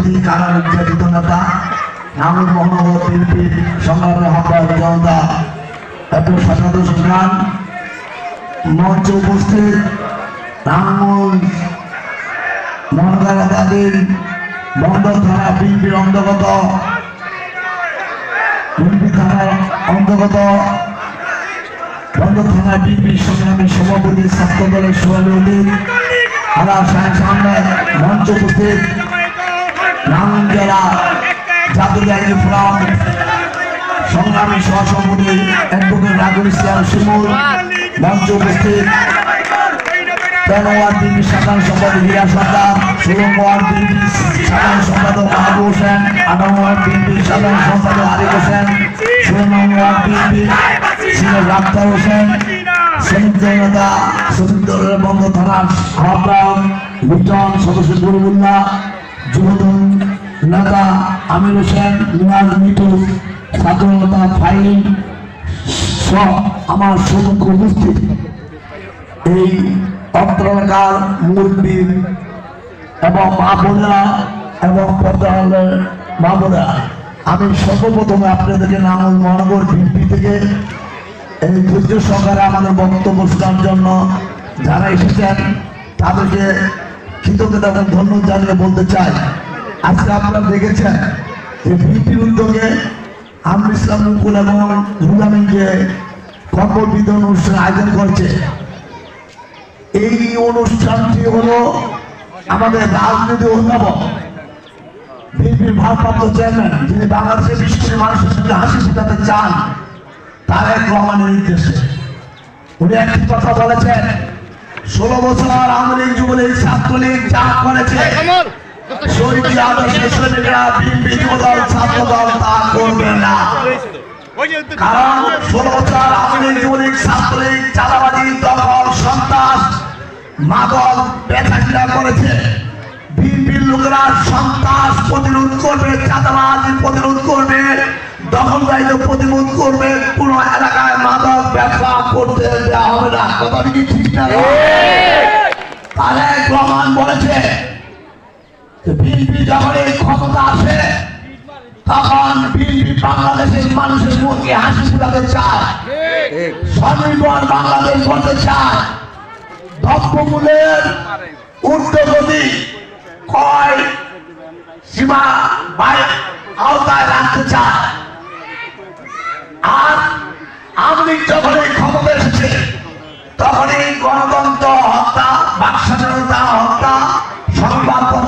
উপস্থিত কারা নির্যাতিত নেতা নামুল মহানগর বিএনপির সংগ্রামী আহ্বায়ক জনতা ডক্টর সাজাদুর রহমান, মঞ্চে উপস্থিত রামগঞ্জ মহানগরাধীন বন্দর থানা বিএনপির অন্তর্গত বন্দর থানা বিএনপির সংগ্রামী সভাপতি ছাত্র দলের সভাপতি মঞ্চ উপস্থিত রামগঞ্জ জেলা জাতীয় ফোরাম সংগ্রামী সহসভাপতি অ্যাডভোকেট রাজুল ইসলাম শিমুল, মঞ্চ উপস্থিত ওয়ার্ড বিএনপির সাধারণ সম্পাদক হিরা সর্দার, 16 ওয়ার্ড বিএনপির সাধারণ সম্পাদক মাহবুব হোসেন, 18 ওয়ার্ড বিএনপির সাধারণ সম্পাদক আরিফ হোসেন, 16 ওয়ার্ড বিএনপির সিনিয়র রাফতার হোসেন, শ্রমিক জনতা শ্রমিক দলের বন্ধ থানার আহ্বায়ক লিটন সদস্য গরিবুল্লাহ, যুবদল নেতা আমির হোসেন, নিয়াজ মিটু, ছাত্র নেতা ফাইন সব আমার সম্মুখ উপস্থিত এই অত্র এলাকার মুরব্বী এবং মা বোনেরা এবং পর্দার মা বোনেরা, আমি সর্বপ্রথমে আপনাদেরকে নাঙ্গল মহানগর বিএনপি থেকে এই ধৈর্য সহকারে আমাদের বক্তব্য শোনার জন্য যারা এসেছেন তাদেরকে কৃতজ্ঞতা এবং ধন্যবাদ জানিয়ে বলতে চাই। আজকে আপনারা দেখেছেন যে বিএনপির উদ্যোগে আমরুল ইসলাম মুকুল এবং রুহুল আমিন যে কর্মঠ বিতরণ অনুষ্ঠান আয়োজন করছে, এই অনুষ্ঠানটি হলো আমাদের রাজনীতি অভিভাবক বিএনপির ভারপ্রাপ্ত চেয়ারম্যান, যিনি বাংলাদেশের 20 কোটি মানুষের সঙ্গে হাসি ফুটাতে চান, তারেক রহমানের নির্দেশে উনি একটি কথা বলেছেন, 16 বছর আওয়ামী লীগ যুবলীগ ছাত্রলীগ যা করেছে শহীদ আদর্শের শ্রমিকরা বিএনপি যুবদল ছাত্রদল তা করবে না। কারণ 16 বছর আওয়ামী লীগ যুবলীগ ছাত্রলীগ চাঁদাবাজি দখল সন্ত্রাস মাদক বেচাকিরা করেছে। বিএনপির লোকেরা সন্ত্রাস প্রতিরোধ করবে, চাঁদাবাজি প্রতিরোধ করবে, দখলদারিত্ব প্রতিরোধ করবে, কোন এলাকায় মাদক ব্যবসা করতে দেওয়া হবে না। কথা কি ঠিক না? তারেক রহমান বলেছে বিএনপি যখন এই ক্ষমতা আসে তখন বিএনপি বাংলাদেশের মানুষের মুখে হাসি ফুটাতে চায়, স্বনির্ভর বাংলাদেশ করতে চায়, দ্রব্যমূল্যের ঊর্ধ্বগতি কয় সীমা আওতায় রাখতে চায়। আর আওয়ামী লীগ যখন এই ক্ষমতা এসেছে তখন এই গণতন্ত্র হত্যা